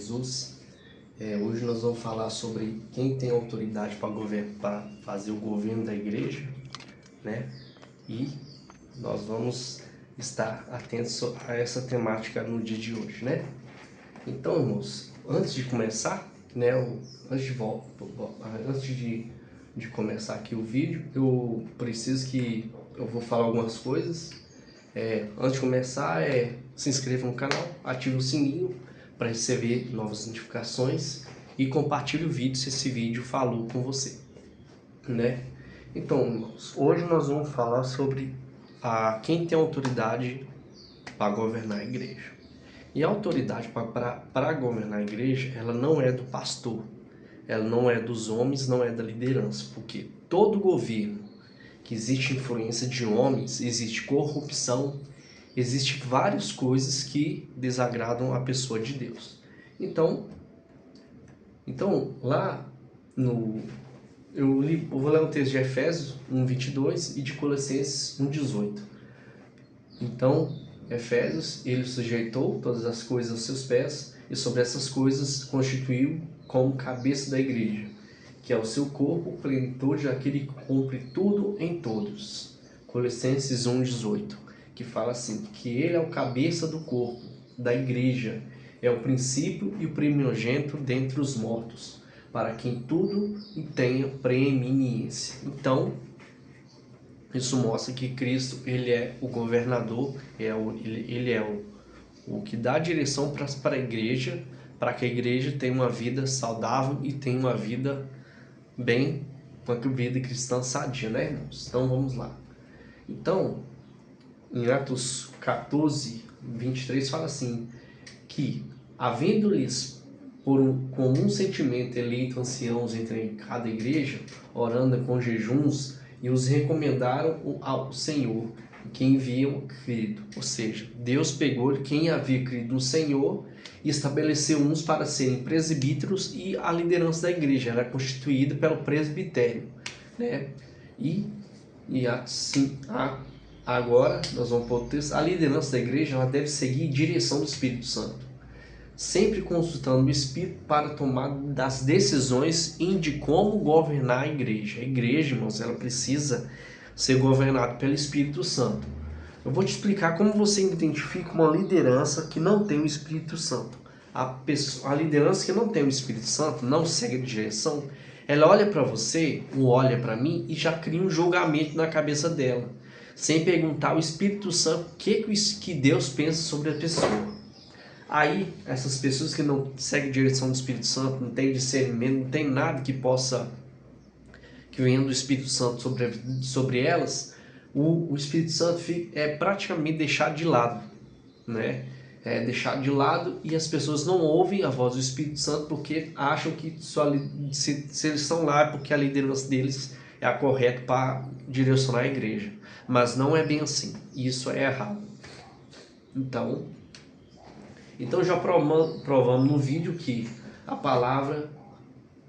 Jesus. Hoje nós vamos falar sobre quem tem autoridade para fazer o governo da igreja, né? E nós vamos estar atentos a essa temática no dia de hoje, né? Então, irmãos, antes de começar, né? Antes de começar aqui o vídeo, eu vou falar algumas coisas. Antes de começar, se inscreva no canal, ative o sininho para receber novas notificações e compartilhe o vídeo se esse vídeo falou com você, né? Então, irmãos, hoje nós vamos falar sobre quem tem autoridade para governar a igreja. E a autoridade para governar a igreja, ela não é do pastor, ela não é dos homens, não é da liderança, porque todo governo que existe influência de homens, existe corrupção, existe várias coisas que desagradam a pessoa de Deus. Então lá eu vou ler um texto de Efésios 1:22 e de Colossenses 1:18. Então, Efésios, ele sujeitou todas as coisas aos seus pés e sobre essas coisas constituiu como cabeça da igreja, que é o seu corpo, plenitude daquele que cumpre tudo em todos. Colossenses 1:18, que fala assim, que ele é o cabeça do corpo, da igreja, é o princípio e o primogênito dentre os mortos, para quem tudo tenha preeminência. Então, isso mostra que Cristo, ele é o governador, ele é o que dá a direção para a igreja, para que a igreja tenha uma vida saudável e tenha uma vida uma vida cristã sadia, né, irmãos? Então vamos lá. Então, em Atos 14:23 fala assim, que havendo-lhes por um comum sentimento eleito anciãos entre cada igreja, orando com jejuns, e os recomendaram ao Senhor, que enviam crido. Ou seja, Deus pegou quem havia crido no Senhor e estabeleceu uns para serem presbíteros, e a liderança da igreja era constituída pelo presbitério, né? Agora nós vamos para o texto. A liderança da igreja, ela deve seguir direção do Espírito Santo, sempre consultando o Espírito para tomar das decisões de como governar a igreja. A igreja, irmãos, ela precisa ser governada pelo Espírito Santo. Eu vou te explicar como você identifica uma liderança que não tem o Espírito Santo. A liderança que não tem o Espírito Santo, não segue a direção, ela olha para você, ou olha para mim, e já cria um julgamento na cabeça dela, sem perguntar ao Espírito Santo o que Deus pensa sobre a pessoa. Aí, essas pessoas que não seguem a direção do Espírito Santo, não tem discernimento, não tem nada que venha do Espírito Santo sobre elas, o Espírito Santo é praticamente deixado de lado, né? É deixado de lado, e as pessoas não ouvem a voz do Espírito Santo porque acham que se eles estão lá é porque a liderança deles é a correta para direcionar a igreja. Mas não é bem assim, isso é errado. Então já provamos no vídeo que a palavra,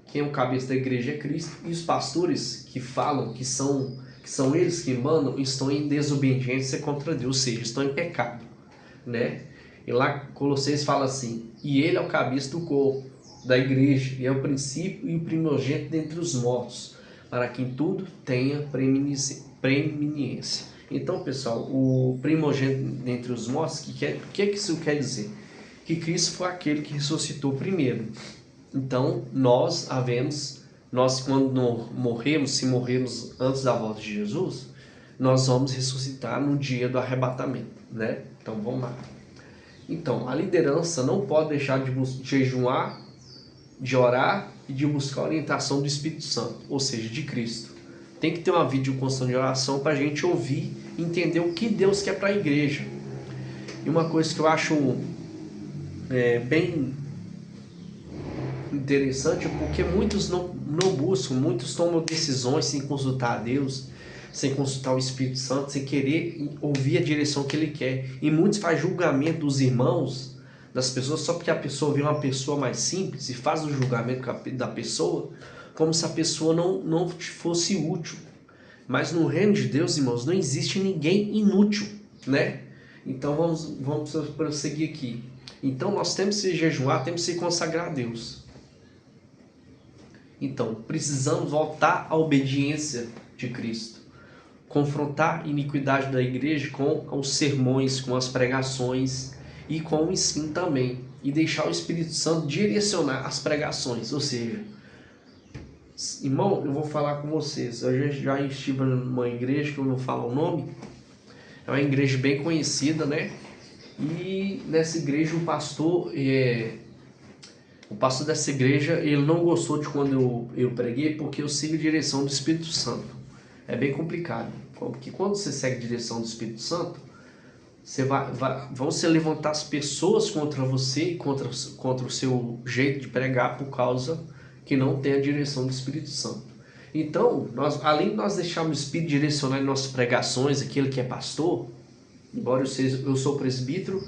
quem é o cabeça da igreja é Cristo, e os pastores que falam que são eles que mandam, estão em desobediência contra Deus, ou seja, estão em pecado, né? E lá Colossenses fala assim, e ele é o cabeça do corpo, da igreja, e é o princípio e o primogênito dentre os mortos, para quem tudo tenha preeminência. Então, pessoal, o primogênito dentre os mortos, o que isso quer dizer? Que Cristo foi aquele que ressuscitou primeiro. Então, nós quando morremos, se morrermos antes da volta de Jesus, nós vamos ressuscitar no dia do arrebatamento, né? Então, vamos lá. Então, a liderança não pode deixar de jejuar, de orar e de buscar a orientação do Espírito Santo, ou seja, de Cristo. Tem que ter uma vida constante de oração para a gente ouvir e entender o que Deus quer para a igreja. E uma coisa que eu acho bem interessante, porque muitos não buscam, muitos tomam decisões sem consultar a Deus, sem consultar o Espírito Santo, sem querer ouvir a direção que Ele quer. E muitos fazem julgamento dos irmãos, das pessoas, só porque a pessoa vê uma pessoa mais simples e faz o julgamento da pessoa, como se a pessoa não fosse útil. Mas no reino de Deus, irmãos, não existe ninguém inútil, né? Então vamos prosseguir aqui. Então nós temos que jejuar, temos que se consagrar a Deus. Então precisamos voltar à obediência de Cristo. Confrontar a iniquidade da igreja com os sermões, com as pregações e com o ensino também. E deixar o Espírito Santo direcionar as pregações. Ou seja, irmão, eu vou falar com vocês. Eu já estive numa igreja que eu não falo o nome. É uma igreja bem conhecida, né? E nessa igreja o pastor dessa igreja, ele não gostou de quando eu preguei, porque eu sigo a direção do Espírito Santo. É bem complicado, porque quando você segue a direção do Espírito Santo, vão se levantar as pessoas contra você, contra o seu jeito de pregar, por causa que não tem a direção do Espírito Santo. Então, além de nós deixarmos o Espírito direcionar em nossas pregações, aquele que é pastor, embora eu sou presbítero,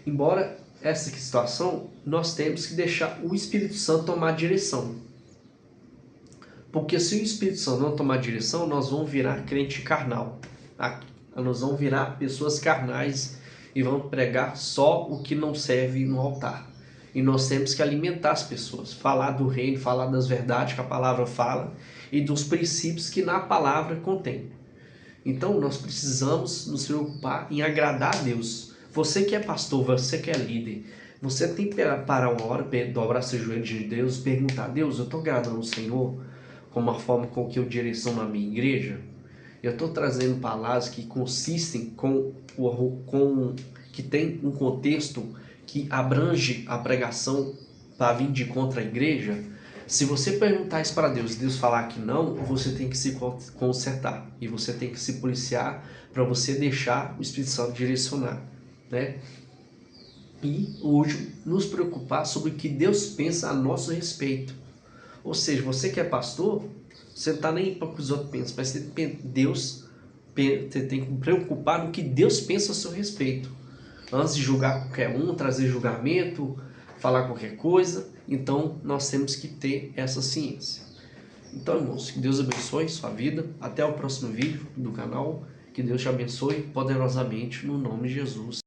embora essa situação, nós temos que deixar o Espírito Santo tomar direção. Porque se o Espírito Santo não tomar direção, nós vamos virar crente carnal. Nós vamos virar pessoas carnais e vamos pregar só o que não serve no altar. E nós temos que alimentar as pessoas, falar do reino, falar das verdades que a palavra fala e dos princípios que na palavra contém. Então nós precisamos nos preocupar em agradar a Deus. Você que é pastor, você que é líder, você tem que parar uma hora, dobrar seu joelho de Deus, perguntar: Deus, eu estou agradando o Senhor com a forma com que eu direciono a minha igreja? Eu estou trazendo palavras que consistem que tem um contexto que abrange a pregação para vir de contra a igreja? Se você perguntar isso para Deus e Deus falar que não, você tem que se consertar e você tem que se policiar para você deixar o Espírito Santo direcionar, né? E o último, nos preocupar sobre o que Deus pensa a nosso respeito. Ou seja, você que é pastor, você não está nem para o que os outros pensam, mas você tem que preocupar no que Deus pensa a seu respeito. Antes de julgar qualquer um, trazer julgamento, falar qualquer coisa, então nós temos que ter essa ciência. Então, irmãos, que Deus abençoe sua vida. Até o próximo vídeo do canal. Que Deus te abençoe poderosamente no nome de Jesus.